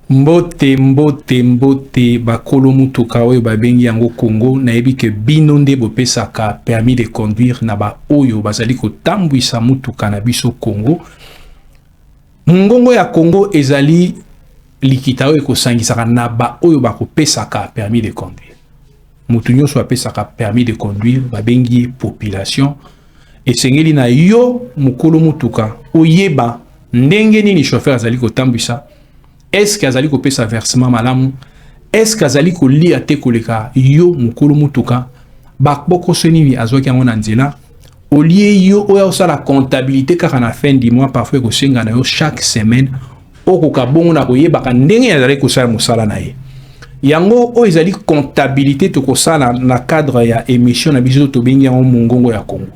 Mbote bakolo mutuka oyo babengi yango Congo nayebi ke bino nde bopesaka permis de conduire na ba oyo bazali kotambwisa mutuka na biso Congo. Ngongo ya Congo ezali likita oyo ekosangisaka na ba oyo bakopesaka permis de conduire. Mutu nyonso apesaka permis de conduire babengi population. Esengeli na yo mukolo mutuka oyeba ndenge nini chauffeur azali kotambwisa. Est-ce qu'azali ko pesa versement malamu? Est-ce qu'azali ko lia te koleka yo mukulu mutuka? Bakboko senini azoki yango na nzela. Olie yo oya osala comptabilité kaka na fin du mois parfois ko senga na yo chaque semaine okoka bongo na koyeba ndenge azali kosala musala na ye. Yango o ezali comptabilité to kosala na cadre ya émission na biso to bengi yango mongongo ya Congo.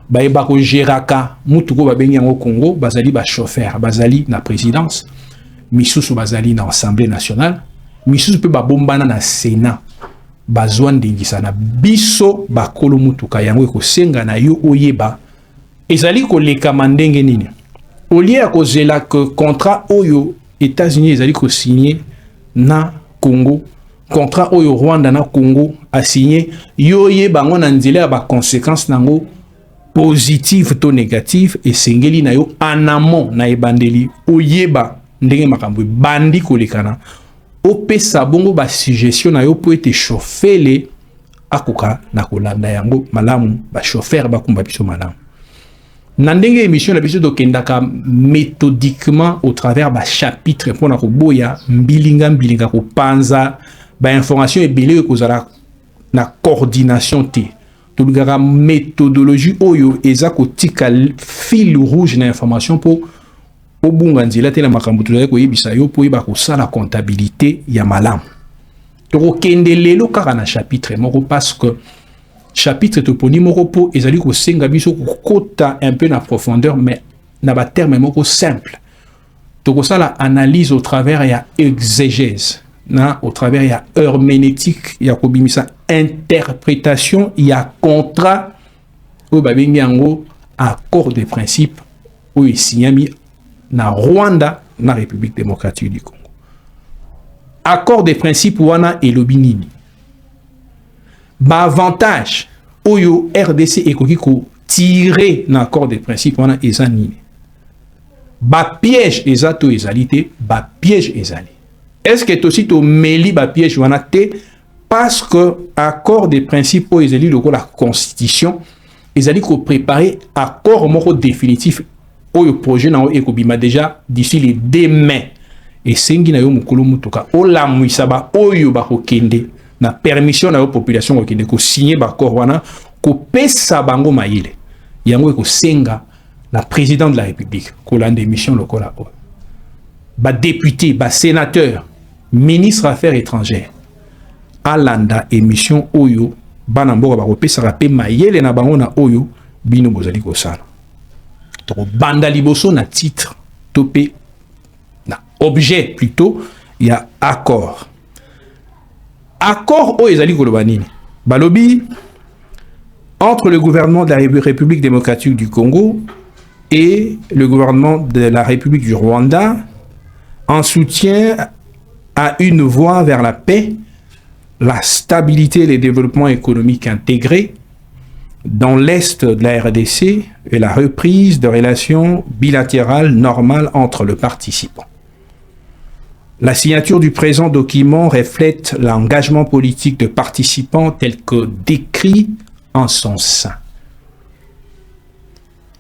Bayeba ko geraka mutuko ba bengi yango Congo bazali ba chauffeur bazali na présidence. Misusu bazali na Assemblée nationale, misusu pe babombana na Sénat, bazwan dingisa na biso bakolo mutuka yango ekosenga na yo oyeba ezali koleka mandenge nini. Olie akozela que contrat oyo États-Unis ezali ko signé na Congo, contrat oyo Rwanda na Congo a signé, yo yeba ngo na nzela ba conséquences nango positive to négative esengeli na yo en amont na ebandeli oyeba ndenge makambo bandi kolekana opesa bongo ba suggestion na yo po ete chauffele akoka na kolanda yango malamu ba chauffeur bakumba biso malamu na ndenge émission na biso dokendaka méthodiquement au travers ba chapitre pona ko boya mbilinga ko panza ba information ebele kozala na coordination te tolugaka méthodologie oyo eza kotika fil rouge na information po obunga nzela te na makambo tozali koyebisa yo po yeba kosala comptabilité ya malamu. Tokokende lelo kaka na chapitre moko parce que chapitre toponi moko po ezali kosenga biso kokota un peu na profondeur mais na ba terme moko simple. Tokosala analyse au travers ya exégèse na au travers ya herméneutique ya kobimisa interprétation ya contrat oyo babengi yango accord de principe oyo esignami na Rwanda na République démocratique du Congo. Accord de principe wana elobi nini? Ba avantage oyo RDC ekoki ko tirer na accord de principe wana eza nini? Ba piège eza to ezalité, ba piège ezali. Est-ce que aussi to meli ba piège wana te parce que accord de principe oyo ezali loko la constitution ezali ko préparer accord moko définitif oyo projet na ekobima déjà d'ici les 2 mai et sengi na yo mukulu mutuka olamwisa ba oyo ba kokende na permission na yo population kokende ko signer ba accord wana ko pesa bango mayele yango ko senga la président de la République ko lande mission lokola o ba député ba sénateur ministre affaires étrangères alanda émission oyo bana mboka ba ko pesa ka pe mayele na bango na oyo bino bozali ko sala. Banda liboso na titre topé na objet plutôt il y a accord o ezali koloba nini balobi entre le gouvernement de la République démocratique du Congo et le gouvernement de la République du Rwanda en soutien à une voie vers la paix, la stabilité et le développement économique intégré dans l'est de la RDC et la reprise de relations bilatérales normales entre les participants. La signature du présent document reflète l'engagement politique de participants tel que décrit en son sein.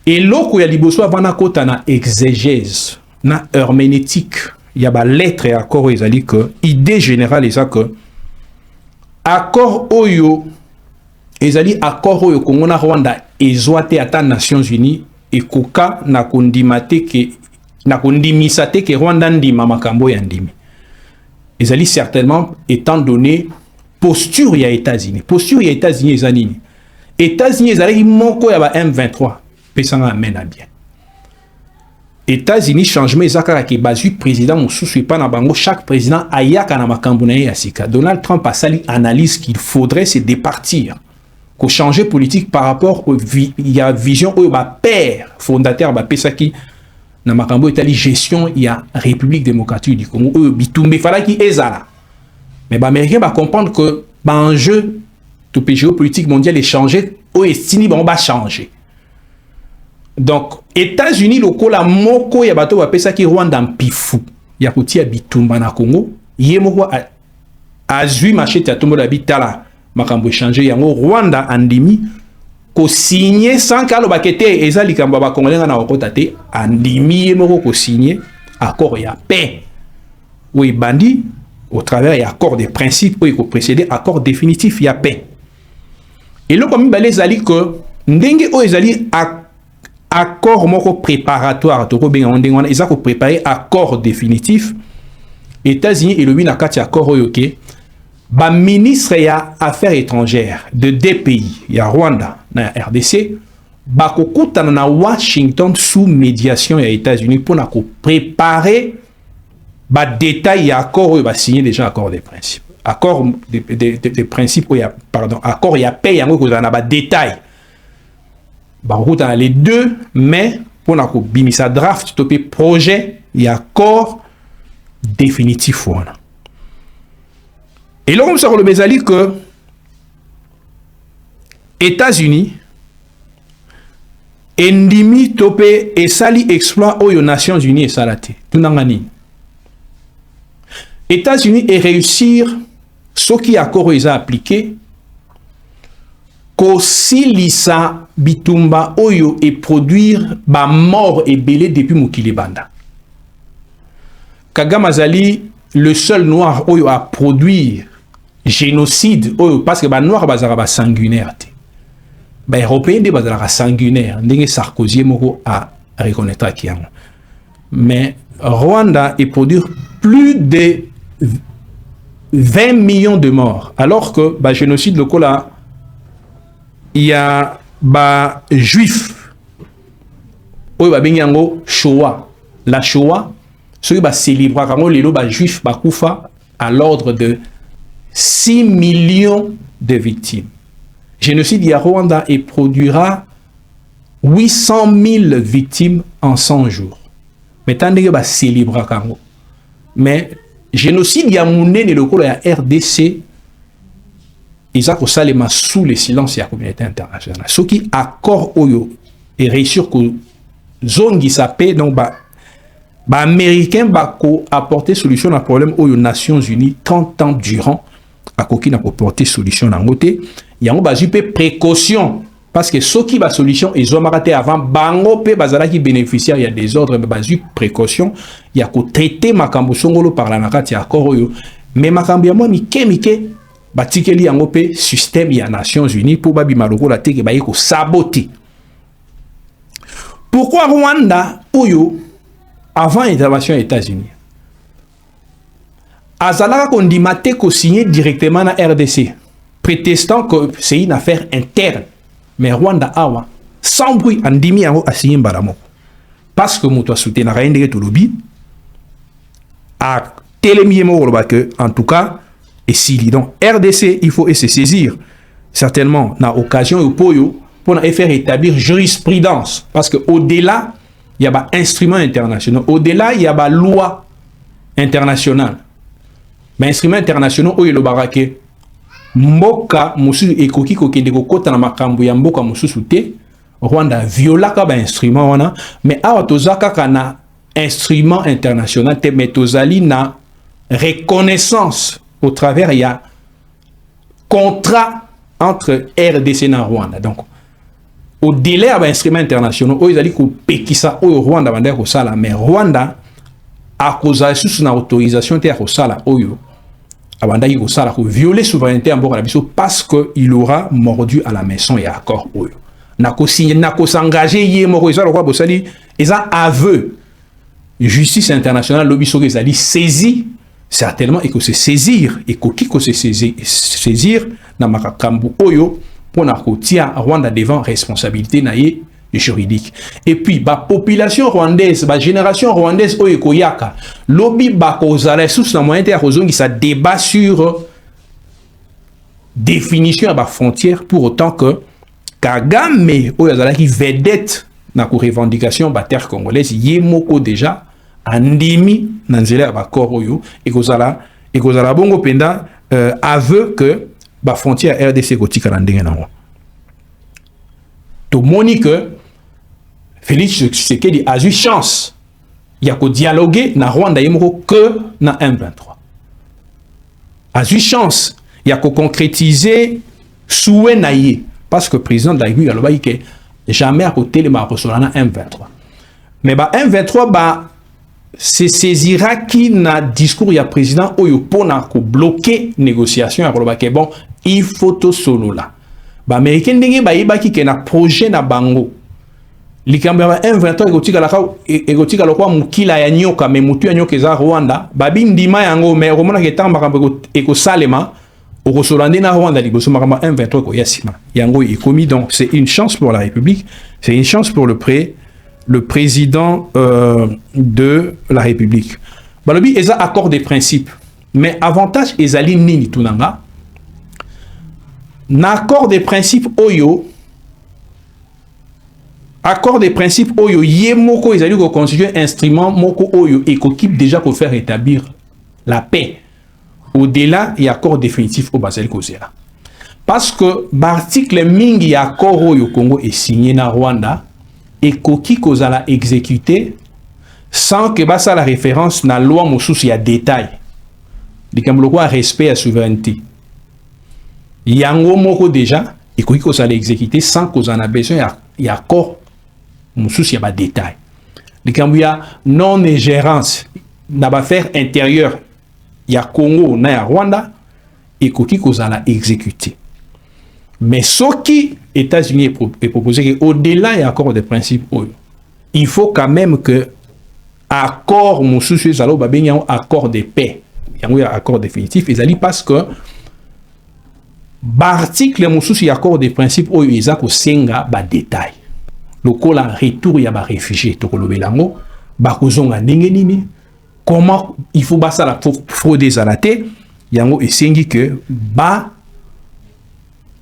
Et l'autre, il y a liboso avant kota na exégèse, na herméneutique, il y a ba lettre et accord ezali que idée générale eza que accord oyo ezali accord oyo Congo na Rwanda ezwate ata Nations Unies ekoka na kondimate ke na kondimisate ke Rwanda ndima makambo ya ndimi. Ezali certainement étant donné posture ya États-Unis. Posture ya États-Unis ezali nini? États-Unis ezali moko ya ba M23 pesanga mena bien. États-Unis changement ezaka ke bazui président mususu pa na bango chaque président ayaka na makambo na ya sika. Donald Trump a sali analyse qu'il faudrait se départir. Ko changer politique par rapport au vision au ba père fondateur ba pesaki na makambo etali gestion ya République démocratique du Congo bitumbe fala ki ezala. Mais les Américains vont comprendre que l'enjeu de géopolitique mondiale est changé, ou estime va changer. Donc, États-Unis, le la moko ya bato va ça qui Rwanda mpifu. Ya kuti ya bitumba na Congo, yé moko a zui machete ya tombo la bitala makambo changer yango Rwanda andimi ko signer sans que le bakete eza likambo ba congolais na okota te andimi yé moko ko signer accord ya paix. Oui, bandi au travers de l'accord de principe où il faut précéder accord définitif, il y a paix. Et là, comme il y a que ndenge o ezali accord moko préparatoire, ils ont préparé accord définitif. États-Unis et le na kati accord oyoke, ba ministre ya affaires étrangères de deux pays, il y a Rwanda, na RDC, ba kokuta na Washington sous médiation ya États-Unis pour na ko préparer ba détail y a accord va signer déjà accord des principes accord des principes pardon accord y a paix yango ko na ba détail ba route dans les 2 mai pour na ko bimisa draft topé projet y accord définitif wana. Et là on sort le bezali que États-Unis endimi topé et sali exploit aux Nations Unies et salate tunangani États-Unis et réussir ce qui accord ils a appliqué kosilisa bitumba oyo et produire ba mort et belé depuis mokili banda. Kagame Azali le seul noir oyo a produire génocide oyo parce que ba noir bazara ba sanguinaire te. Ba européen de bazara sanguinaire ndenge Sarkozy moko a reconnaître kiango. Mais Rwanda et produire plus de 20 millions de morts, alors que bah, génocide local là, il y a bah, juifs, oui bah benyango Shoah, la Shoah, ceux qui bah célébrer quand les bah juifs bah koufa à l'ordre de 6 millions de victimes. Génocide il y a Rwanda et produira 800 000 victimes en 100 jours. Mais tant que bah célébrer quand mais génocide il y a mouné le local ya RDC ils ont salema sous le silence de la communauté internationale. Ce qui accord oyo et réussir que zone qui s'appelle donc bah américain bah ko apporter solution à problème aux Nations Unies 30 ans durant à coquine a apporter solution en côté il y a un bah précaution parce que ce qui va solution ils ont raté avant bango pe bazala qui bénéficiaire il y a des ordres mais bah précaution il y a ko traiter makambo songolo par la nakati accord oyo mais makambo ya moi mike batikeli yango pe système ya Nations Unies pour babi maloko la teke ba yiko saboter. Pourquoi Rwanda oyo avant intervention des États-Unis azalaka kondimate ko signer directement na RDC prétextant que c'est une affaire interne mais Rwanda awa sans bruit andimi yango a signé mbalamo parce que moto soutenir na ndenge to lobby a télémiemo que en tout cas et si donc RDC il faut se saisir certainement na occasion au poyo pour faire établir jurisprudence parce que au-delà il y a des instruments internationaux au-delà il y a des lois internationales mais instruments internationaux où il le barake mboka musu ekoki kokende kokota na makambo ya mboka mususu te Rwanda violaka ba instrument wana mais awa tozaka kana instrument international te mais tozali na reconnaissance au travers il y a contrat entre RDC et Rwanda donc au délai à instruments internationaux ils allaient ko pekisa au Rwanda banda ko sala mais Rwanda a cause sous na autorisation te ko sala oyo abanda ko sala ko violer souveraineté en mboka biso parce que il aura mordu à la maison et accord oyo na ko signer na ko s'engager yé moko ça ko bosali ils a aveu justice internationale lobiso que ali saisi certainement et que se saisir et que se saisir na makakambu oyo pour na kotia Rwanda devant responsabilité naie juridique et puis ba population rwandaise ba génération rwandaise oyo koyaka lobi ba kozala sous na moyen ter ozongi ça débat sur définition à ba frontière pour autant que Kagame oyo azala ki vedette na ko revendication ba terre congolaise yemoko déjà andimi na nzela ba koroyo ekozala bongo penda aveu que ba frontière RDC kotika na ndenge nango to moni que Félix Tshisekedi a eu chance ya ko dialoguer na Rwanda yemoko que na M23 a eu chance ya ko concrétiser souhait na ye parce que président de la République aloba que jamais à côté le Marosolana M23 mais ba M23 ba se saisira qui na discours ya président oyo pona ko bloquer négociation ya aloba que bon il faut to solo là ba américain ndenge ba yebaki ke na projet na bango likambo ya M23 egotika lokwa mukila ya nyoka me mutu ya nyoka eza Rwanda babi ndima yango me romona ke tamba makambo ekosalema okosolande na Rwanda liboso makambo M23 ko yasima yango ekomi. Donc c'est une chance pour la République, c'est une chance pour le président de la République. Balobi eza accord des principes mais avantage ezali nini tunanga na accord des principes oyo accord des principes oyo yemoko ezali ko constituer instrument moko oyo ekokip déjà pour faire établir la paix au-delà y accord définitif au basel kozela parce que l'article mingi ya accord oyo Congo est signé na Rwanda ekoki kozala exécuté sans que basa la référence na loi mosusu ya détail likambo lokwa respect à souveraineté yango moko déjà ekoki kozala exécuté sans kozala besoin ya accord mosusu ya ba détail likambo ya non ingérence na ba affaire intérieure ya Congo na ya Rwanda ekoki kozala exécuté mais ce qui États-Unis est proposé que au-delà et accord de principe il faut quand même que accord mosusu ezalo babengi accord de paix yango ya accord définitif ezali parce que l'article mosusu ya accord de principe oyo eza ko senga ba détail lokola retour ya ba réfugiés to kolobelango ba kozonga ndenge nini comment il faut basa la fraude zalate yango esengi que ba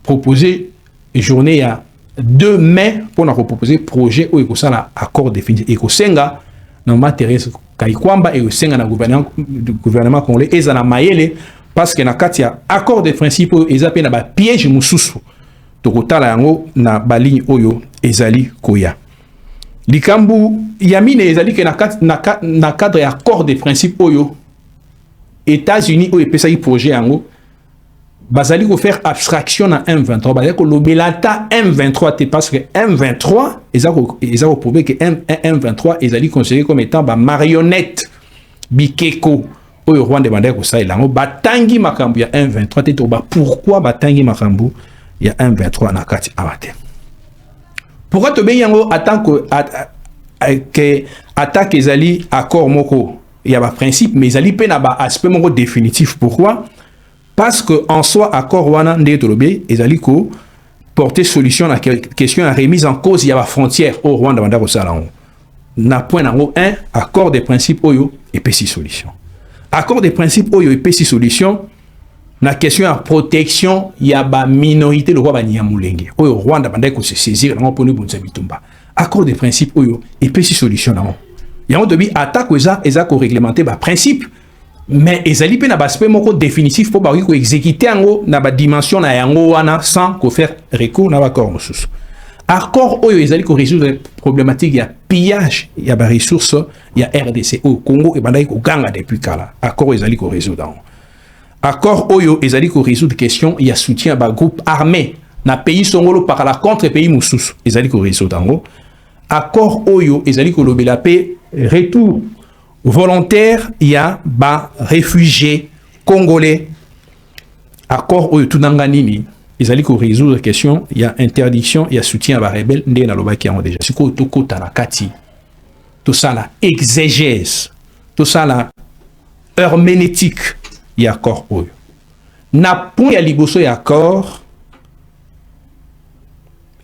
proposer journée à 2 mai pour nous proposer projet où il y a accord définitif et que senga normalement Thérèse Kayikwamba et senga na gouvernement congolais et na mayele parce que na kati ya accord de principe ezape na ba piège mususu to kotala yango na ba ligne oyo ezali koya likambu yamine ezali ke na cadre ya accord de principe oyo États-Unis oyo pesa yi projet yango bazali ko faire abstraction à M23 bazali ko lobelata M23 parce que M23 ezako prouver que M23 ezali considéré comme étant ba marionnette bikeko oyo Rwanda bandai ko sa elango batangi makambu ya M23 te to ba pourquoi batangi makambu ya M23 na kati abate pourquoi to benyango que attaque ezali accord moko ya ba principe mais ezali pe na ba aspect moko définitif pourquoi parce que en soi accord wana ndé tolobe ezali ko porter solution à la question à remise en cause il y a la frontière au Rwanda banda ko salango na point nango 1 accord des principes oyo et puis 6 solutions accord des principes oyo et puis 6 solutions na question à protection il y a ba minorité le roi ba nyamulenge oyo Rwanda banda ko se saisir nango poni bunza bitumba accord des principes oyo et puis 6 solutions nango yango debi attaque eza ko réglementer ba principe mais ezali pe na aspect moko définitif pour bari ko exécuter yango na ba dimension na yango wana sans ko faire recours na accord mosusu accord oyo ezali ko résoudre problématique ya pillage ya ba ressources ya RDC au Congo et bandai ko ganga depuis kala accord ezali ko résoudre accord oyo ezali ko résoudre question ya soutien ba groupe armé na pays songolo par la contre pays mosusu ezali ko résoudre yango accord oyo ezali ko lobela pe retour volontaire, il y a ba réfugiés congolais. Accord au Tunanganini, ils allaient résoudre la question, il y a interdiction, il y a soutien à la rebelle, il y a déjà. C'est quoi tout côté la kati, tout ça la exégèse, tout ça la herméneutique, il y a accord au. N'a point ya liboso ya accord,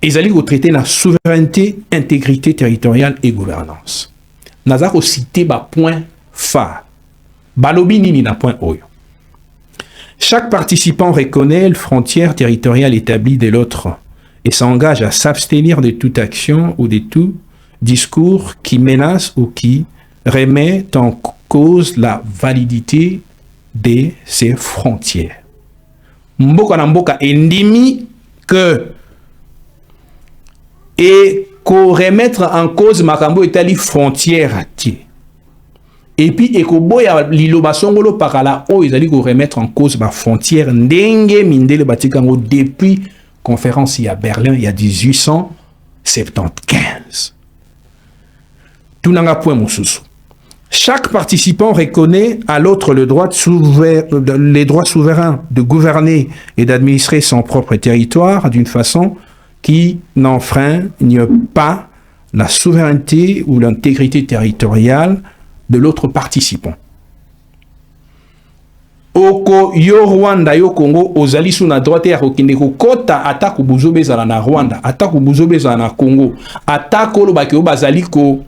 ils allaient traiter la souveraineté, intégrité territoriale et gouvernance. Nazako cité ba point phare. Balobi nini na point oyo. Chaque participant reconnaît les frontières territoriales établies de l'autre et s'engage à s'abstenir de toute action ou de tout discours qui menace ou qui remet en cause la validité de ses frontières. Mboka na mboka endimi que et qu'on remettre en cause makambo etali frontière à tie. Et puis ekoboya liloba songolo pakala o ezali ko remettre en cause ma frontière ndenge mindele batikango depuis conférence à Berlin il y a 1875. Tout n'anga point mosusu. Chaque participant reconnaît à l'autre les droits souverains de gouverner et d'administrer son propre territoire d'une façon qui n'enfreint pas la souveraineté ou l'intégrité territoriale de l'autre participant. Oko yo Rwanda yo Congo ozali sous na droite ya kokende ko kota atako buzobezala na Rwanda, atako buzobezala na Congo, atako lo bakyo bazali ko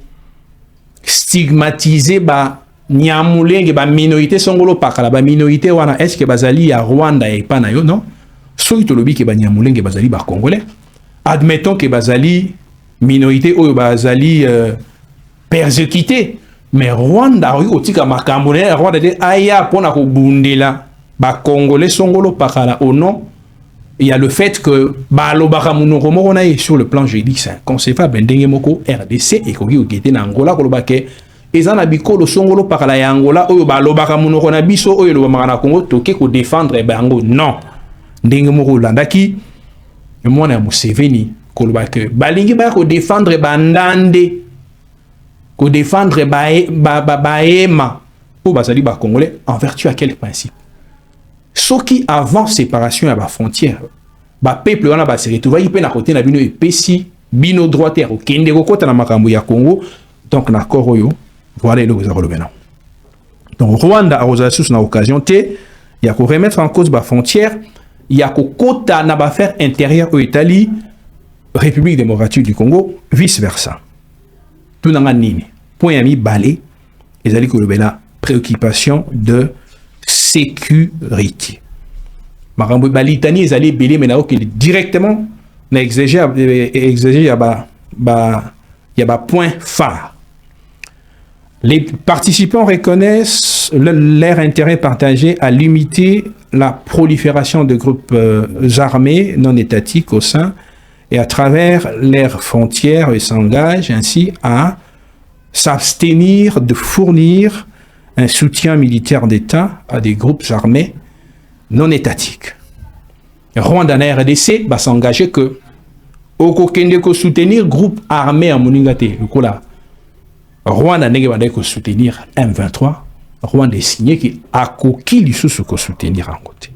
stigmatiser ba nyamulenge ba minorité songolo pakala ba minorité wana est-ce que bazali ya Rwanda et pas na yo non? Soki tolobi ke ba nyamulenge bazali ba congolais. Admettons que bazali minorité ou bazali persécuté. Mais Rwanda, otika makambone, Rwanda de aya pona ko bundela, ba congolais songolo pakala au nom. Il y a le fait que ba lobaka munoko moko na sur le plan juridique c'est inconcevable ndenge moko RDC et ko gete na Angola ko lobake ezana bikolo songolo pakala ya Angola oyo ba lobaka munoko na biso oyo lobaka na Congo toke ko défendre bango non. Ndenge moko landaki mwana ya Museveni ko lobake balingi ba ko défendre bandande ko défendre baema ou bazali ba congolais en vertu à quel principe? Ce qui avant séparation à la frontière, ba peuple wana ba se retrouver y pe na côté na bino epesi bino droitière au kende ko kota na makambo ya Congo donc na koroyo voilà le vous a. Donc Rwanda a osé na occasion té ya ko remettre en cause ba frontière ya ko kota na ba faire intérieur au Italie République démocratique du Congo vice versa. Tout nanga nini point ami balé ezali ko lobela préoccupation de sécurité. Makambo balitani ezali belé mais na ok directement na exiger ya ba point phare. Les participants reconnaissent leur intérêt partagé à limiter la prolifération de groupes armés non étatiques au sein et à travers leurs frontières et s'engagent ainsi à s'abstenir de fournir un soutien militaire d'État à des groupes armés non étatiques. Rwanda na RDC va s'engager que au kende ko soutenir groupe armé en moningate lokola Rwanda nenge va ko soutenir M23 Rwanda signé qui a koki lisusu ko soutenir en côté.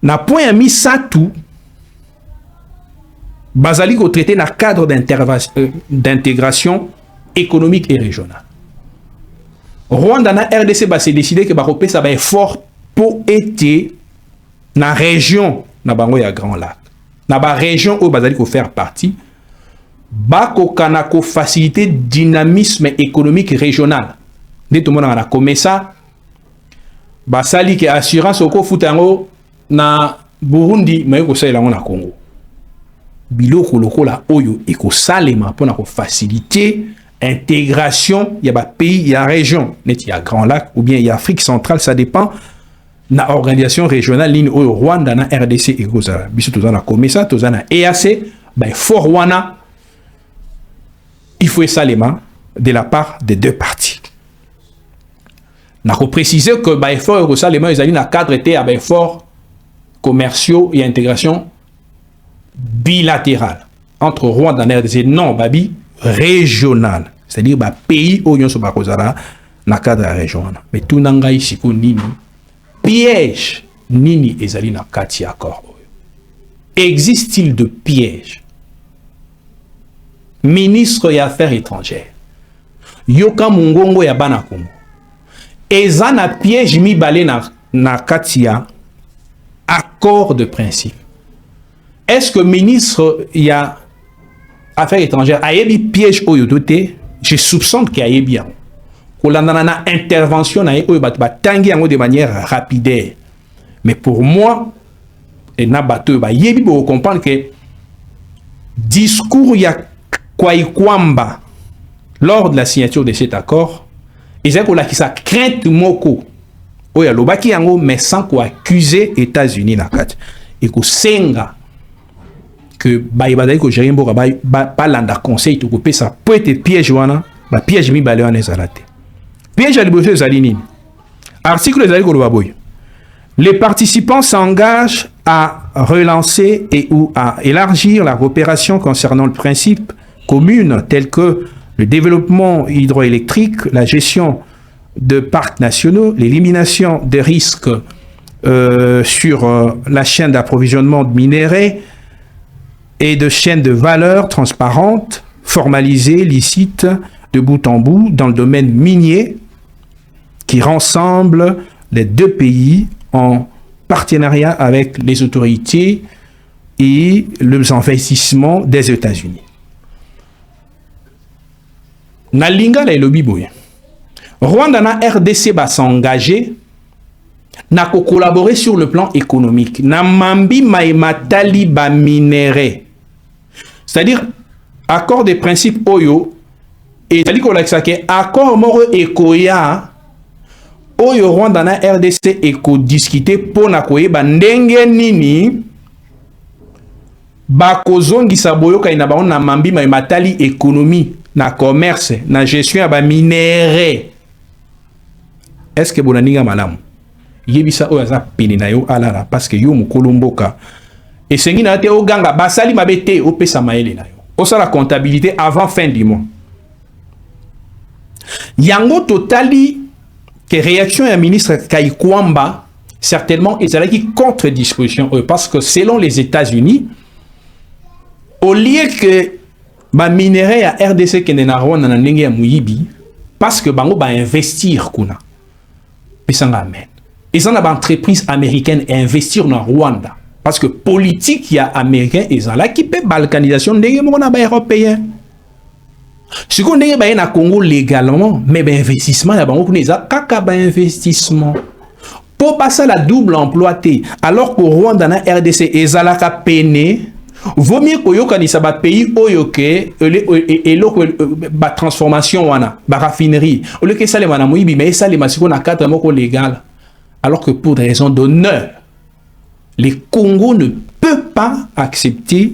Na point ami ça tout bazali ko traité na cadre d'intégration économique et régionale. Rwanda na RDC va se décider que ba kopé ça va être fort pour être na région na bango ya Grand Lac. Na ba région où bazali ko faire partie ba ko kana ko faciliter dynamisme économique régional. Dès tout le monde a comme ça ba sali que assurance oko futango na Burundi mais ko sala na Congo. Biloko lokola oyo eko salema pour na ko faciliter intégration, il y a des pays, il y a région, il y a Grand Lac ou bien il y a Afrique centrale, ça dépend de l'organisation régionale, ligne au Rwanda, na RDC et Goza. Bisous, tout ça, comme ça, tout ça, EAC, ben, Fort Rwanda, il faut salement de la part des deux parties. N'a pas précisé que ben, Fort Salement, ils allaient dans le cadre était à efforts commerciaux et intégration bilatérale entre Rwanda et RDC. Non, babi. Régional, c'est-à-dire bah pays où yon so ba kozala na cadre régional. Mais tout nanga isiko nini piège nini ezali na kati accord. Existe-t-il de piège? Ministre des Affaires étrangères yoka mungongo ya bana Congo eza na piège mi balé na kati ya accord de principe. Est-ce que ministre ya Affaires étrangères, ayebi piège oyo doté, je soupçonne qu'il y a bien. Kolandana intervention na oyo bat tangi yango de manière rapide. Mais pour moi, et na bateau ba yebi pour comprendre que discours ya Kwaikwamba, lors de la signature de cet accord, ils ont dit ça crainte moko. Oya lobaki yango mais sans quoi accuser États-Unis na kati. Et ko senga que baibadai ko gérer mboka ba landa conseil to ko pesa peut être piège wana, ba piège mi balé wana ezalate. Piège à liberté zalini. Article zali ko lobaboy. Les participants s'engagent à relancer et ou à élargir la coopération concernant le principe commun tel que le développement hydroélectrique, la gestion de parcs nationaux, l'élimination des risques sur la chaîne d'approvisionnement de minéraux et de chaînes de valeur transparentes, formalisées, licites, de bout en bout, dans le domaine minier, qui rassemble les deux pays en partenariat avec les autorités et les investissements des États-Unis. Nalinga la lobby boy. Rwanda na RDC va s'engager na collaborer sur le plan économique. Na mambi maimatali ba minéré. C'est-à-dire accord des principes oyo et tali ko laksa ke accord moro ekoya oyo Rwanda na RDC eko discuter pona koyeba ndenge nini ba kozongisa boyoka ina ba na mambi maimatali économie na commerce na gestion ya ba minéré. Est-ce que bonaninga malamu yebisa oyo aza pene na yo alala parce que yo mukolo mboka esengi na te oganga basali mabe te opesa maele na yo osala comptabilité avant fin du mois yango totali que réaction ya ministre Kwaikwamba certainement ezalaki contre disposition parce que selon les États-Unis au lieu que ba minéré ya RDC kende na Rwanda na ndenge ya muyibi parce que bango ba investir kuna pesanga amen. Ils ont une entreprise américaine à investir dans Rwanda. Parce que politique, il y a américain, ils ont là qui peut balkanisation des européens. Ce qu'on est dans Congo légalement, mais investissement, il y a investissement. Pour passer la double emploi, alors que Rwanda na RDC, ils ont là peine. Vaut mieux que yoka ni sabat pays oyoke et la transformation wana ba raffinerie au lieu que ça les wana moyibi mais ça les masiko na cadre moko légal alors que pour des raisons d'honneur les Congo ne peut pas accepter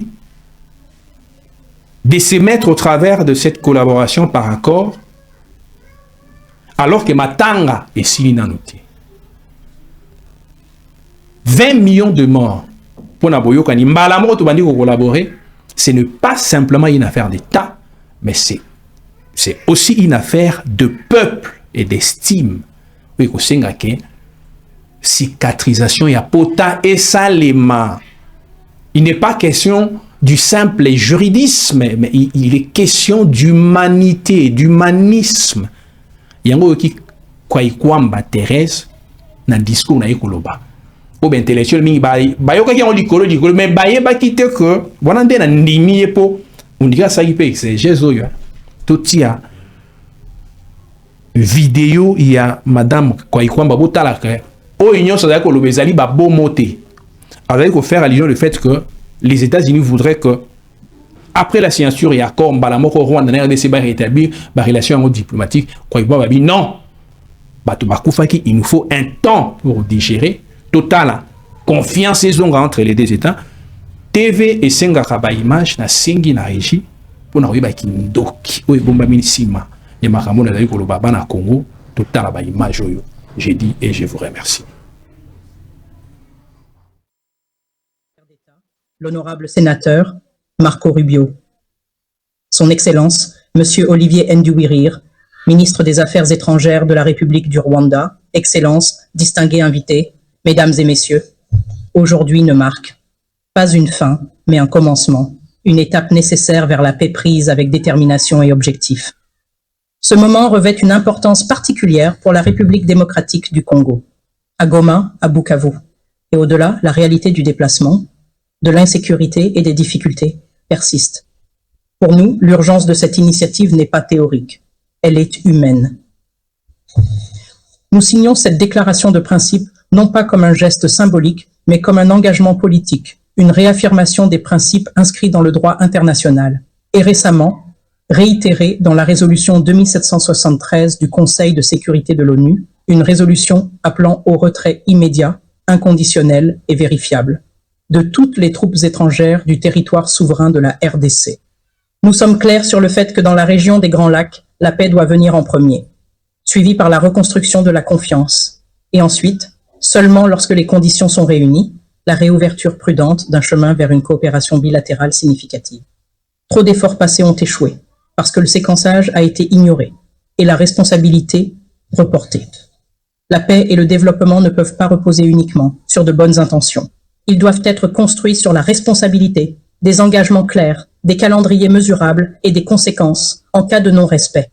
de se mettre au travers de cette collaboration par accord alors que matanga est silinanoté 20 millions de morts. Pour collaborer, ce n'est pas simplement une affaire d'État, mais c'est aussi une affaire de peuple et d'estime. Oui, cicatrisation, il y a pota et salema. Il n'est pas question du simple juridisme, mais il est question d'humanité, d'humanisme. Il y a un qui Kwaikwamba Thérèse dans le discours na ekoloba. Ou bien intellectuel mingi bayoka ki on likolo mais baye ba kite que bona nde na ndimi epo on dirait ça ipe c'est Jésus totia vidéo il y a madame Kwaikwamba botala que o union ça ko lobezali ba bomoté avec ko faire allusion le fait que les États-Unis voudraient que après la signature et accord mbalamoko Rwanda na RDC ba rétablir ba relation diplomatique Kwaikwamba bi non bato bakufaki il nous faut un temps pour digérer. Total confiance entre les deux États. TV et Senga Kaba image na Sengi na régie pour na oyiba kindoki oyo bomba minisima et makamona na yiko baba na Congo total ba image oyo. J'ai dit et je vous remercie. L'honorable sénateur Marco Rubio. Son Excellence Monsieur Olivier Nduwirir, ministre des Affaires étrangères de la République du Rwanda, Excellence, distingués invités, Mesdames et Messieurs, aujourd'hui ne marque pas une fin, mais un commencement, une étape nécessaire vers la paix prise avec détermination et objectif. Ce moment revêt une importance particulière pour la République démocratique du Congo, à Goma, à Bukavu, et au-delà, la réalité du déplacement, de l'insécurité et des difficultés persiste. Pour nous, l'urgence de cette initiative n'est pas théorique, elle est humaine. Nous signons cette déclaration de principe non pas comme un geste symbolique, mais comme un engagement politique, une réaffirmation des principes inscrits dans le droit international. Et récemment, réitérée dans la résolution 2773 du Conseil de sécurité de l'ONU, une résolution appelant au retrait immédiat, inconditionnel et vérifiable de toutes les troupes étrangères du territoire souverain de la RDC. Nous sommes clairs sur le fait que dans la région des Grands Lacs, la paix doit venir en premier, suivie par la reconstruction de la confiance, et ensuite, seulement lorsque les conditions sont réunies, la réouverture prudente d'un chemin vers une coopération bilatérale significative. Trop d'efforts passés ont échoué, parce que le séquençage a été ignoré, et la responsabilité reportée. La paix et le développement ne peuvent pas reposer uniquement sur de bonnes intentions. Ils doivent être construits sur la responsabilité, des engagements clairs, des calendriers mesurables et des conséquences en cas de non-respect.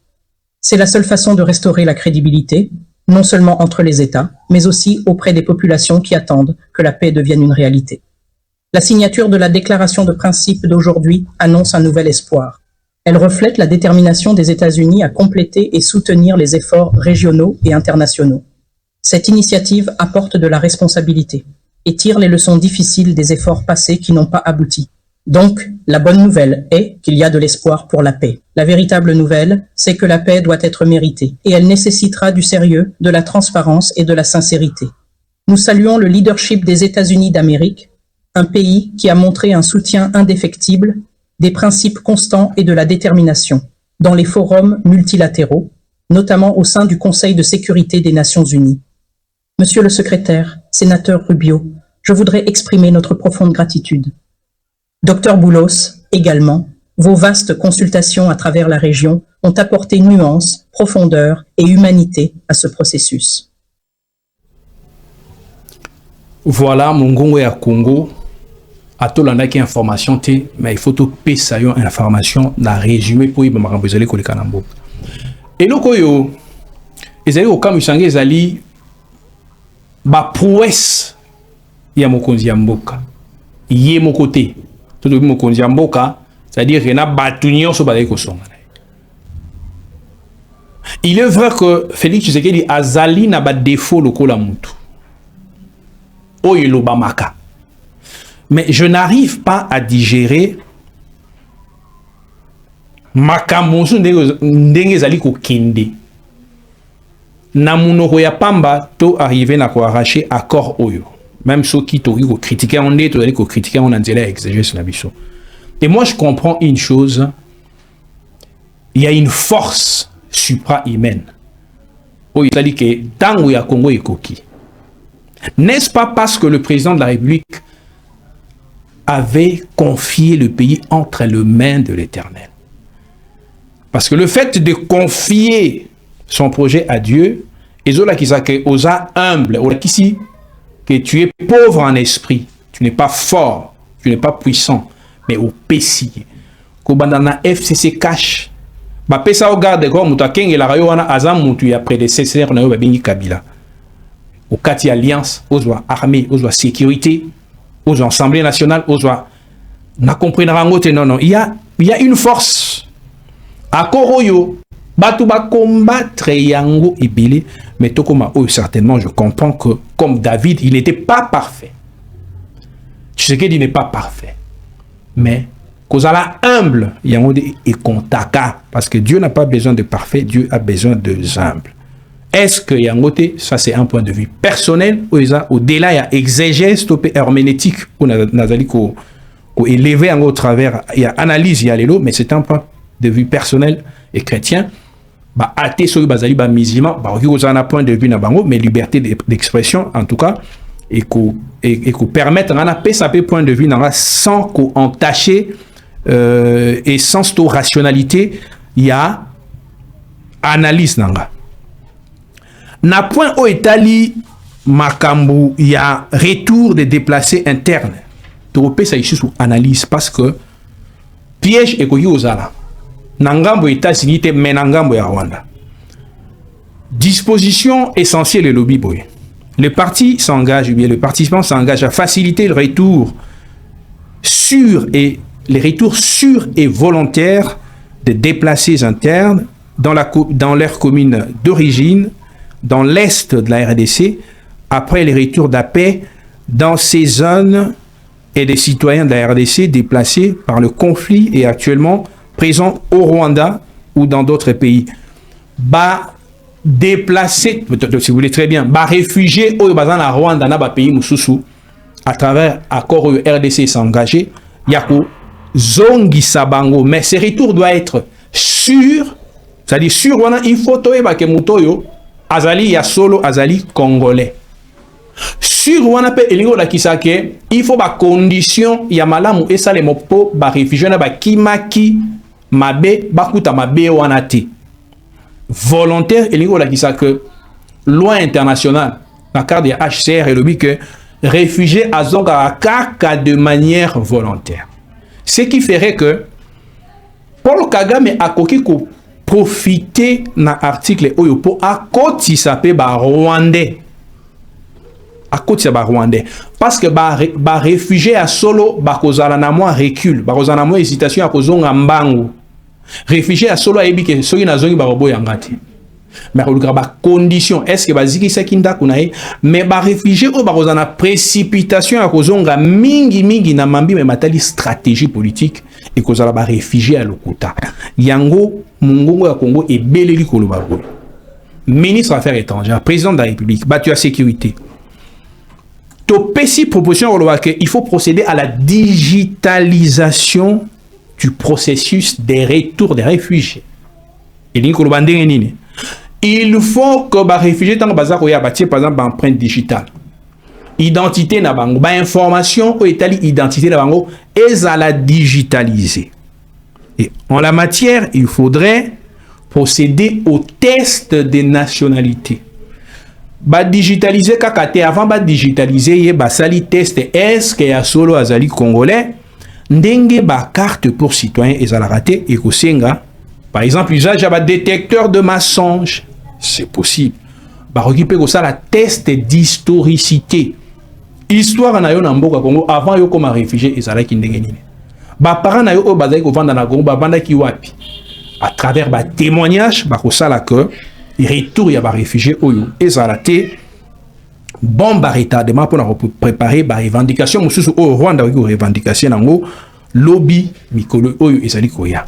C'est la seule façon de restaurer la crédibilité, non seulement entre les États, mais aussi auprès des populations qui attendent que la paix devienne une réalité. La signature de la déclaration de principe d'aujourd'hui annonce un nouvel espoir. Elle reflète la détermination des États-Unis à compléter et soutenir les efforts régionaux et internationaux. Cette initiative apporte de la responsabilité et tire les leçons difficiles des efforts passés qui n'ont pas abouti. Donc, la bonne nouvelle est qu'il y a de l'espoir pour la paix. La véritable nouvelle, c'est que la paix doit être méritée et elle nécessitera du sérieux, de la transparence et de la sincérité. Nous saluons le leadership des États-Unis d'Amérique, un pays qui a montré un soutien indéfectible, des principes constants et de la détermination dans les forums multilatéraux, notamment au sein du Conseil de sécurité des Nations Unies. Monsieur le secrétaire, sénateur Rubio, je voudrais exprimer notre profonde gratitude. Docteur Boulos, également, vos vastes consultations à travers la région ont apporté nuance, profondeur et humanité à ce processus. Voilà, Mongongo ya Congo. A tout l'année information, mais il faut tout payer une information dans résumé pour y m'arranger les canambo. Et le koyo, ils allaient au camp Musange, ils allaient ba prouesse ya mokonzi ya mboka. Yé mon côté. Tout le mokonzi ya mboka, c'est-à-dire qu'il y a batunion sur balaye kosonga. Il est vrai que Félix Tshisekedi azali na ba défaut lokola mutu. Oyo bamaka. Mais je n'arrive pas à digérer makamosu ndenge zali ko kende. Na munoko ya pamba to arriver na ko arracher accord oyo. Même ceux qui t'ont critiqué en est, tu as critiqué en anglais exégèse na biso. Et moi je comprends une chose, il y a une force supra-humaine. Oyo zali ke tango ya Congo ekoki. N'est-ce pas parce que le président de la République avait confié le pays entre les mains de l'Éternel? Parce que le fait de confier son projet à Dieu, et zola qui s'appelle osa humble, ici que tu es pauvre en esprit, tu n'es pas fort, tu n'es pas puissant, mais au pessi. Kobandana FCC cash. Ba pesa au garde ko muta kenge la rayo wana azam mutu ya prédécesseur na yo ba bengi Kabila. Au Kati Alliance, aux armée, aux sécurité, aux assemblées nationales, aux n'a compris non, il y a une force. À Koroyo, Batouba combattre Yango et Billy, mais Tokoma, certainement, je comprends que, comme David, il n'était pas parfait. Tu sais qu'il n'est pas parfait. Mais, Kozala humble, Yango et Kontaka, parce que Dieu n'a pas besoin de parfait, Dieu a besoin de humble. Est-ce que Yangote, ça c'est un point de vue personnel, ou au-delà, il y a exégèse, stopé herméneutique, ou nazali ko élevé en au travers, il y a analyse, il y a l'élo, mais c'est un point de vue personnel et chrétien. Bah, athée, sur bazali, bah, musulman, bah, on a un point de vue na bango, mais liberté d'expression, en tout cas, et qu'on permette, on a sa point de vue, sans qu'on entacher, et sans cette rationalité, il y a analyse, nanga. Na point au Italie, Makambu, il y a retour des déplacés internes. Tropé ça ici sous analyse parce que piège est koyi ozala. Nangambo États-Unis te menangambo ya Rwanda. Disposition essentielle et lobby boy. Le parti s'engage, bien le participant s'engage à faciliter le retour sûr et volontaires des déplacés internes dans leur commune d'origine, dans l'est de la RDC, après les retours de la paix dans ces zones et des citoyens de la RDC déplacés par le conflit et actuellement présents au Rwanda ou dans d'autres pays, déplacer, si vous voulez très bien, réfugiés au Rwanda, dans pays Moussoussou, à travers l'accord RDC s'engager, Yako, Zongi Sabango, mais ce retour doit être sûr, c'est-à-dire sûr, il faut que Mutoyo, Azali Yasolo, Azali Congolais. Sur wana pe elingo la kisake, il faut ba condition ya malamu et ça les mopo ba réfugié na ba kimaki mabe bakuta mabe wana te. Volontaire elingo la kisake, loi internationale la carte de HCR et le but que réfugié à zonga kaka de manière volontaire. Ce qui ferait que Paul Kagame a koki ko profiter na article oyo po a koti sape ba Rwandais. À côté de Rwandais. Parce que les réfugiés à solo, ils recul, ils hésitation à cause mbangu. Réfugiés à solo, ils ont ceux qui n'ont pas yangati. Mais il y a des conditions. Est-ce que baziki sekinda kunae? Mais les réfugiés ont une précipitation à cause de mingi na mambi mais matali stratégie politique et cause de réfugiés à l'okuta. Yango mungongo ya Congo est beleli kolobago. Ministre des Affaires étrangères, président de la République, battu à sécurité. Topesi proposition il faut procéder à la digitalisation du processus des retours des réfugiés. Il faut que les réfugiés dans bazar par exemple empreinte digitale. Identité na bango, information ou identité na bango et à la digitaliser. Et en la matière, il faudrait procéder au test des nationalités. Digitaliser kakate avant digitaliser sali test est-ce qu'il y a solo azali congolais ndenge carte pour citoyen ezala raté et kosenga par exemple usage ya détecteur de mensonges c'est possible récupérer ko la test d'historicité histoire na yo na mboka Congo avant yo comme réfugié ezala ki ndenge nini parents na yo bazali ko vanda na Congo banda ki wapi à travers témoignage ko sala que retour ya ba réfugiés oyo ezalate bon retardement pour préparer ba revendication mususu au Rwanda ko revendication nango lobby mikolo oyo ezali koya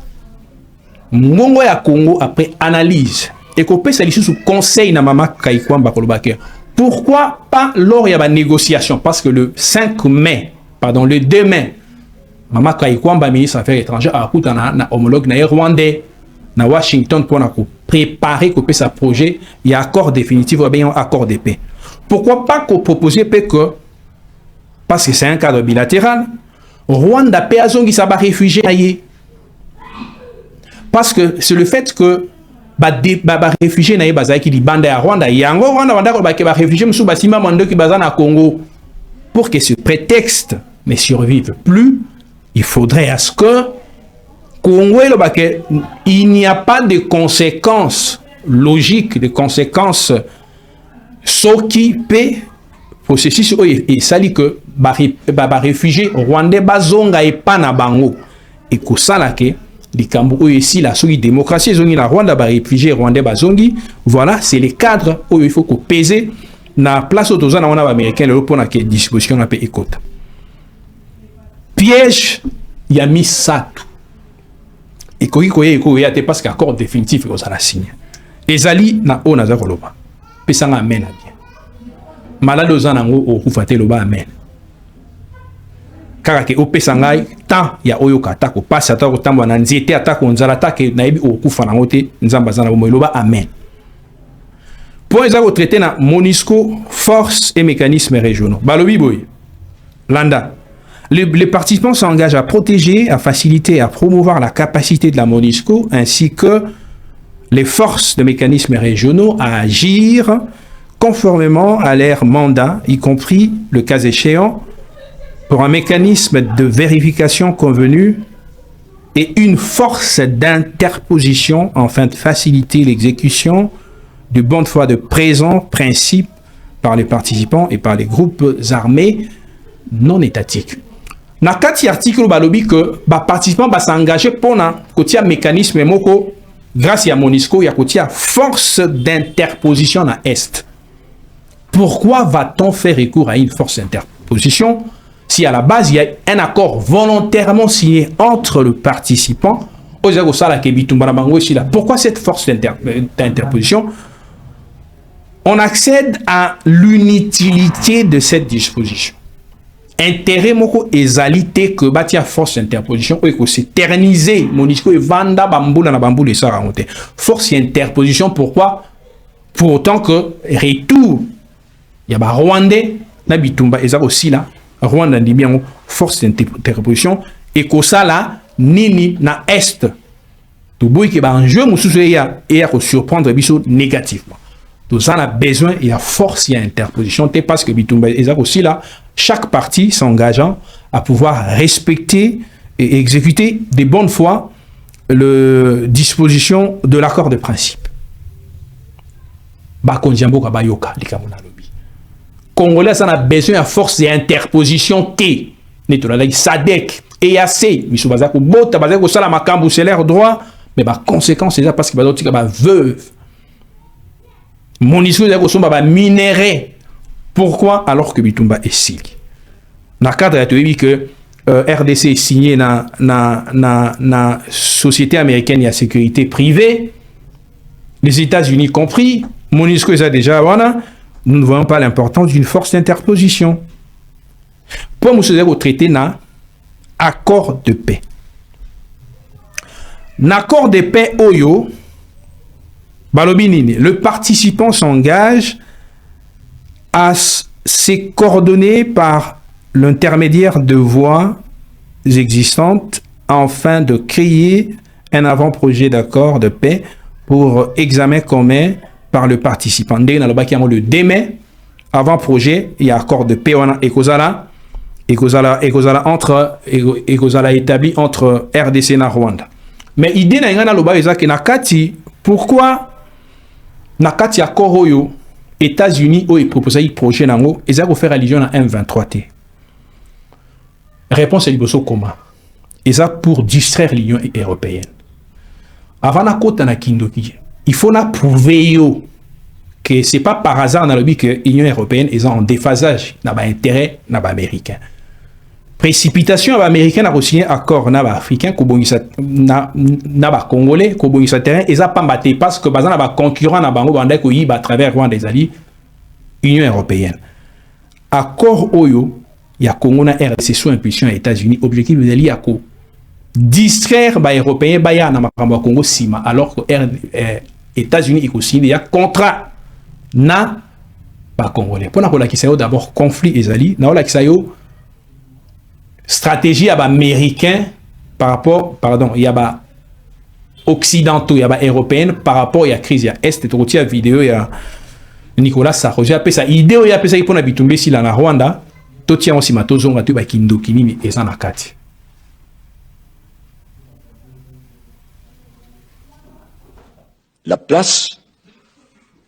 ngongo ya Congo après analyse et ko pesa lisusu conseil na mama Kaikwamba kolobake pourquoi pas lors ya ba négociation parce que le 2 mai mama Kaikwamba ministre des Affaires étrangères a kutana na homologue na rwandais na Washington pour préparer sa projet, il y a accord définitif ou bien accord de paix. Pourquoi pas qu'on propose que, parce que c'est un cadre bilatéral, Rwanda paix a zongi sa réfugié. Parce que c'est le fait que réfugié na bazaki qui di banda ya Rwanda, yango Rwanda ba réfugié msu basima mando ki bazana Congo. Pour que ce prétexte ne survive plus, il faudrait à ce que Congo, il n'y a pas de conséquences logiques, de conséquences s'occuper processus et ça dit que réfugiés rwandais bazonga et pas na bango et que ça là que les Cambou ici la démocratie zongi la Rwanda réfugiés rwandais bazongi voilà c'est les cadres où il faut que peser na place aux gens na américain le pour na que disposition na pe écoute piège il y a mis ça et koyi parce qu'accord définitif ko ça la signe ezali na o naza koloba pesanga amen bien malade ozanango okufate loba amen kaka ke opesanga tant ya oyo kata ko passa ta ko tambwa na nzete atako nzala take na yebi okufa nango te nzamba zana bo loba amen pour ezako traiter na MONUSCO forces et mécanismes régionaux balobi boy landa. Les participants s'engagent à protéger, à faciliter et à promouvoir la capacité de la MONUSCO ainsi que les forces de mécanismes régionaux à agir conformément à leur mandat, y compris, le cas échéant, pour un mécanisme de vérification convenu et une force d'interposition afin de faciliter l'exécution du bon de foi de présent principe par les participants et par les groupes armés non étatiques. Na kati article balobi que participants s'engager pour na kotia mécanisme moko grâce à MONUSCO ya kotia force d'interposition na est. Pourquoi va-t-on faire recours à une force d'interposition si à la base il y a un accord volontairement signé entre le participant Pourquoi cette force d'interposition? On accède à l'inutilité de cette disposition. Intérêt moko ezalité que batia force d'interposition ou s'éterniser monisco et vanda bamboula na bamboule ça raconter force d'interposition. Pourquoi? Pour autant que retour il y a Rwandais na bitumba eza aussi là Rwanda ndi bien force d'interposition et que ça là nini na est tout boy qui ba enjeu mususu ya et à surprendre biso négativement. Donc ça a besoin, il y a force, il y a interposition, parce que bitumba eza aussi là chaque partie s'engageant à pouvoir respecter et exécuter de bonne foi les dispositions de l'accord de principe. Congolais, ça a besoin de force et interposition T. SADC, EAC, Misubazako, Bota, Bazako, Salamakambu, c'est l'air droit, mais par conséquent, c'est ça parce qu'il va dire veuve. Mon histoire est minéré. Pourquoi? Alors que Bitumba est signé. Dans le cadre de que RDC est signé dans la société américaine de sécurité privée, les États-Unis compris, MONUSCO est déjà voilà, nous ne voyons pas l'importance d'une force d'interposition. Pour nous traiter dans accord de paix. L'accord de paix Oyo, le participant s'engage à se coordonner par l'intermédiaire de voies existantes afin de créer un avant-projet d'accord de paix pour examen commun par le participant. Le démet avant-projet, il y a accord de paix et Kozala établi entre RDC et Rwanda. Mais l'idée est que pourquoi Nakati accord oyo États-Unis ont proposé un projet nango et ça va faire allusion à M23T. Réponse est liboso comment? Et ça pour distraire l'Union européenne. Avant la côte na kindoki, il faut na prouver yo que c'est pas par hasard dans le but que l'Union européenne est en déphasage na ba intérêt na ba américain. Précipitation américaine a signé accord na ba africain ko bongisa na ba congolais ko bongisa terrain et ça pas batté parce que bazana ba concurrent na bango banda ko yiba à travers Rwanda des alliés Union européenne. Accord oyo ya Congo na RDC sous impulsion des États-Unis, objectif de lié à ko distraire ba européens ba ya na makambo Congo sima alors que États-Unis iko signé ya contrat na ba congolais. Pour na ko la kisayo d'abord conflit ezali na la kisayo stratégie américaine par rapport, pardon, il y a occidentaux, il y a européenne par rapport à la crise, il y a est et la vidéo, il y a Nicolas Sarkozy, il y a idée, il y a pesé pour n'habituer si la Rwanda, tout tient aussi matos, on va tout bakindo kini et ça nakati. La place,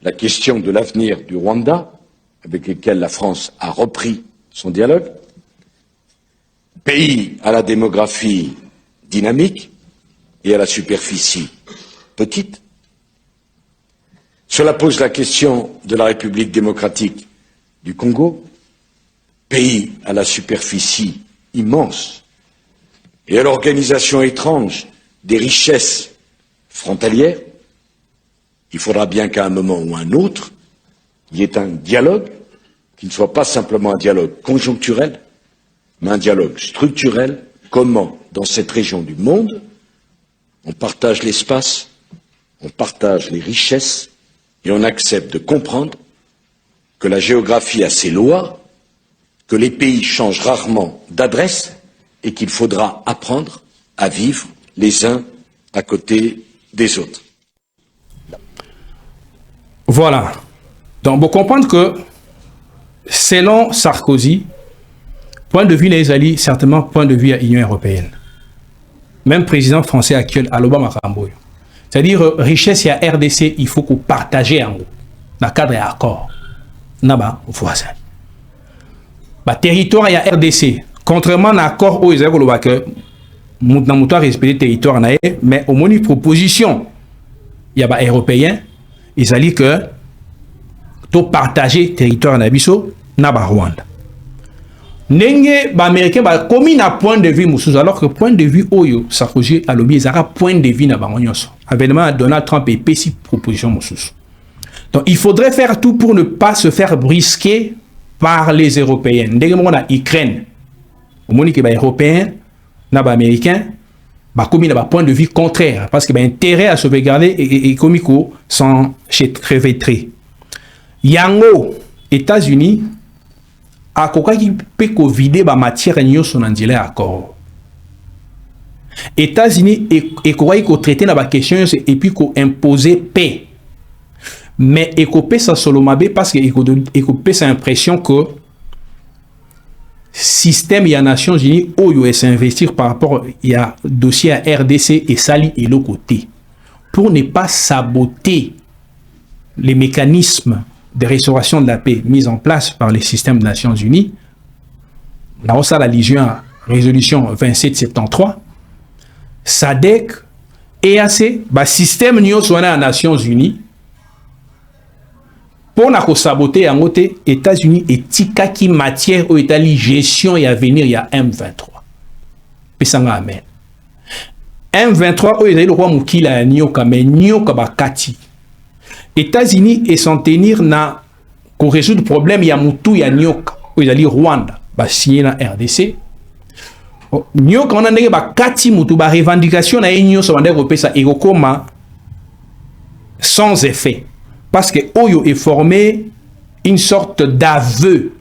la question de l'avenir du Rwanda, avec lequel la France a repris son dialogue. Pays à la démographie dynamique et à la superficie petite. Cela pose la question de la République démocratique du Congo, pays à la superficie immense et à l'organisation étrange des richesses frontalières. Il faudra bien qu'à un moment ou un autre, il y ait un dialogue qui ne soit pas simplement un dialogue conjoncturel, mais un dialogue structurel. Comment, dans cette région du monde, on partage l'espace, on partage les richesses et on accepte de comprendre que la géographie a ses lois, que les pays changent rarement d'adresse et qu'il faudra apprendre à vivre les uns à côté des autres. Voilà. Donc, vous comprenez que selon Sarkozy, point de vue les alliés, certainement point de vue à l'Union européenne. Même président français actuel, Alobama Ramboy. C'est-à-dire, richesse et à RDC, il faut qu'on partage en gros. Dans le cadre d'accord. Naba, voisin. Territoire et à RDC. Contrairement à l'accord où ils ont que nous devons respecter le territoire, mais au moins une proposition, il y a des Européens, ils ont dit que tout partager le territoire Nabiso, Naba Rwanda. Nenge ba américain ba commis na point de vue mususu alors que point de vue oyo Sarkozy a lobby ezaka point de vue na bango nyonso. Évidemment Donald Trump et pesi proposition mususu. Donc il faudrait faire tout pour ne pas se faire brisquer par les Européens. Ndenge mo na Ukraine. Au moni que ba Européens na ba américain ba commis na ba point de vue contraire parce que ba intérêt à sauvegarder et comico sans chevêtrer. Yango États-Unis a kokaki pe ko vider ba matière nyoso na ndile accord. États-Unis et kokaki ko traiter na ba question et puis ko imposer paix. Mais écopé ça solo mabe parce que écopé ça impression que système y a Nations Unies où s'investir par rapport il y a dossier à RDC et sali et l'autre côté pour ne pas saboter les mécanismes de restauration de la paix mis en place par les systèmes des Nations Unies. Dans ça la résolution 2773 SADC EAC ba système nyo sona aux Nations Unies pour na ko saboter en côté États-Unis et tika qui matière au Italie gestion et à venir il y a M23. Pesanga amen. M23 au Italie le roi mukila nyoka mais nyoka bakati. États-Unis et s'en tenir na ko résoudre problème ya mutu ya nyoka au Italie Rwanda ba signer na RDC. Nyoka on a ndenge bakati mutu ba revendication na enyo so bande ko pesa ekokoma sans effet. Parce que Oyo est formé une sorte d'aveu.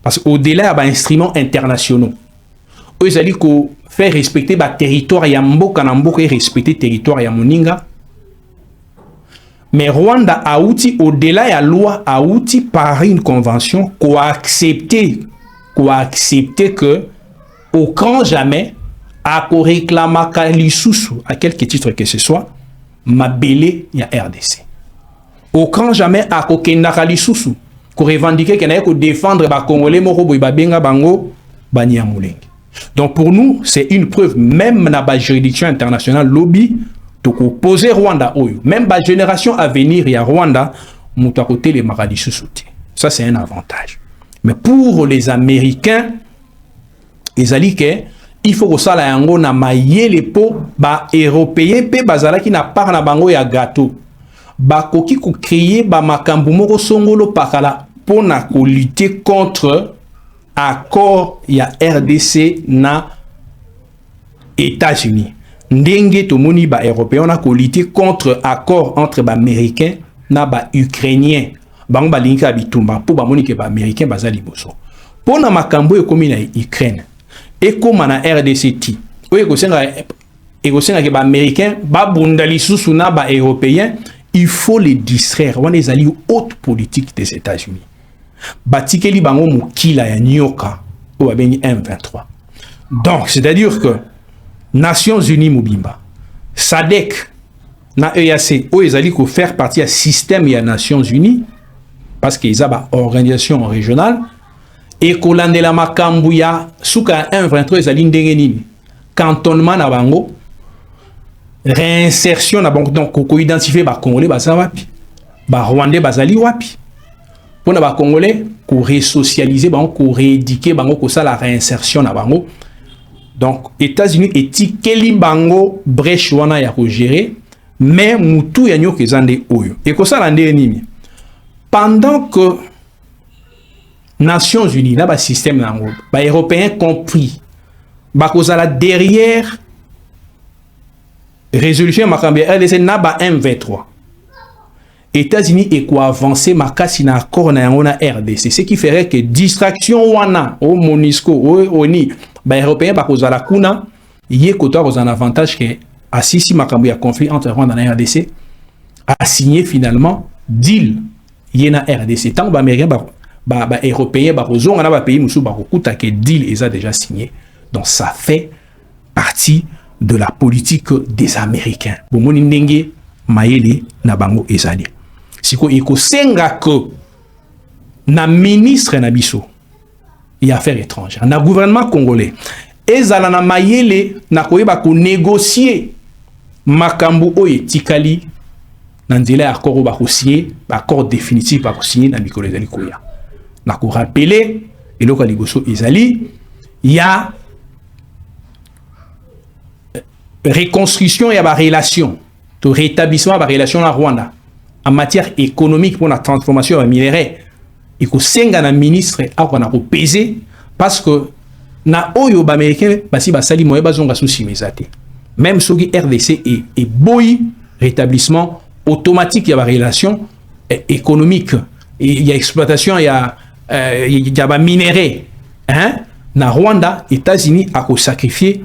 Parce qu'au-delà, il y a des instruments internationaux. Oyo dit qu'on fait respecter le territoire Yamboka et respecter le territoire Yamoninga. Mais Rwanda a outil, au-delà de la loi, a outil par une convention qu'on a accepté que, au grand jamais, à qu'on réclame à quelque titre que ce soit, ma belé y a RDC. Au grand jamais à kokenda lisusu ko revendiquer que na ko défendre ba congolais moko boy ba benga bango bania mulenge. Donc pour nous c'est une preuve même na ba juridiction internationale lobby to ko poser Rwanda oyo même ba génération à venir ya Rwanda muto à côté les maradi lisusu. Ça c'est un avantage. Mais pour les Américains ezali que il faut que ça la yango na mayele po ba européen pe bazala ki na part na bango ya gâteau. Bakoki ko créer ba makambu moko songolo pakala pona ko lutter contre accord ya RDC na États-Unis. Ndenge to moni ba européen na ko lutter contre accord entre ba américain na ba ukrainien. Bango ba linka bitumba po ba moni ke ba américain bazali boso. Pona makambu ekomi na Ukraine. Ekoma na RDC ti. Oye ko senga ke ba américain ba bundali susu na ba européen. Il faut les distraire. On est allés aux hautes politiques des États-Unis. Batikeli bango mukila ya nyoka ou abeni M23. Donc, c'est-à-dire que Nations Unies Mubimba, SADC, na EAC, ou ils allaient faire partie du système des Nations Unies, parce qu'ils ont une organisation régionale, et qu'on a la makambuya, souka M23, ils allaient ndengenini. Cantonnement na bango, réinsertion na banque donc ko identifier ba congolais baza wapi ba rwandais bazali wapi pona ba congolais ko resocialiser bango ko rééduquer bango ko ça la réinsertion na bango. Donc États-Unis etikeli bango brèche wana ya ko gérer mais mutu ya nyoka ezande oyo et ko ça la nini pendant que Nations Unies na ba système nango ba européens compris ba ko ça la derrière résolution makambi RDC naba M23. États-Unis et quoi avancer makasi na accord na yango na RDC, ce qui ferait que distraction wana au Monisco au ni ba européen ba kozala kuna yé koto a un avantage que assisi makambi ya conflit entre Rwanda na RDC a signé finalement deal yé na RDC tant ba américain ba européen ba kozonga na ba pays musu ba kokuta que deal est déjà signé. Donc ça fait partie de la politique des Américains. Bomoni ndenge mayele na bango ezali. Siko eko senga que na ministre na biso ya affaires étrangères, na gouvernement congolais, ezala na mayele na koyeba ko négocier makambu oye tikali na nzela accord ba ko signer, accord définitif ba ko signer na mikolo ezali koya. Na ko rappeler et le Kaliboso Ezali, il y a reconstruction et relation, de rétablissement de la relation à Rwanda en matière économique pour la transformation des minéraux. Il faut que le ministre a pesé parce que na oyo ba américain basi ba sali moye bazonga souci mesate. Même si RDC est boy rétablissement automatique, il y a des relations économiques, il y a exploitation, il y a des minéraux. Hein? Na Rwanda, États-Unis a sacrifié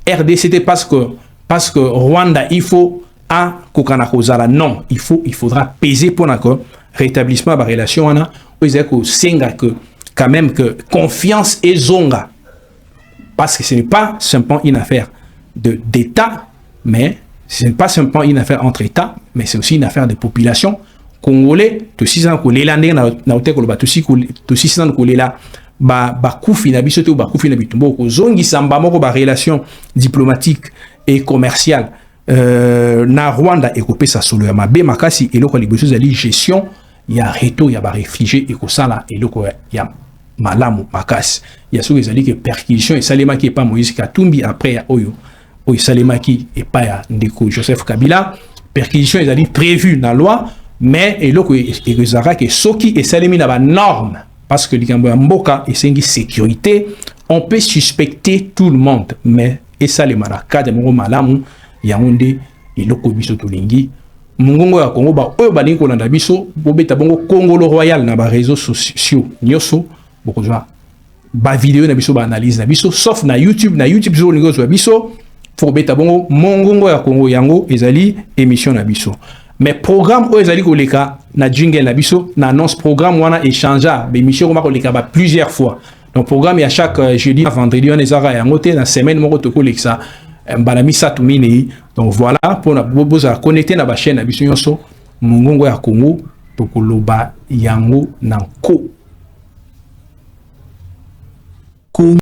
RDC parce que Rwanda, il faut un Kokanakozala. Non, il faudra peser pour le rétablissement de la relation. On a que quand même que confiance et zonga. Parce que ce n'est pas simplement une affaire d'État, mais ce n'est pas simplement une affaire entre États, mais c'est aussi une affaire de population. Congolais, tous ces ans que les Landais na hotel ko ba tous ces ans que les là ba kufi na biso to ba kufi na bitumbo ko zongi samba moko ba relation diplomatique et commerciale na Rwanda et ko pesa solo ya mabe makasi et loko liboso zali gestion ya reto ya ba réfugiés et ko sala et loko ya malamu makasi ya so ezali que perquisition et salema qui est pas Moïse Katumbi après oyo salema qui est pas ya ndeko Joseph Kabila perquisition ezali prévu na loi mais et loko ezara que soki et salemi na ba norme parce que likambo ya mboka et sengi sécurité on peut suspecter tout le monde mais et salema na cadre mo malamu ya onde et loko biso tolingi mungongo ya Congo ba oyo balingi kolanda biso bobeta bongo Congolo Royal na ba réseaux sociaux nyoso bokozwa ba vidéo na biso ba analyse na biso sauf na YouTube zo lingo zo biso faut beta bongo mongongo ya Congo yango ezali émission na biso mais programme o ezali koleka na jingle na biso na annonce programme wana échangea émission ko koleka ba plusieurs fois donc programme ya chaque jeudi vendredi on ezara yango te na semaine moko to koleksa mbalamisa tumini donc voilà pour na boza connecter na ba chaîne na biso nyonso mongongo ya Congo to koloba yango na ko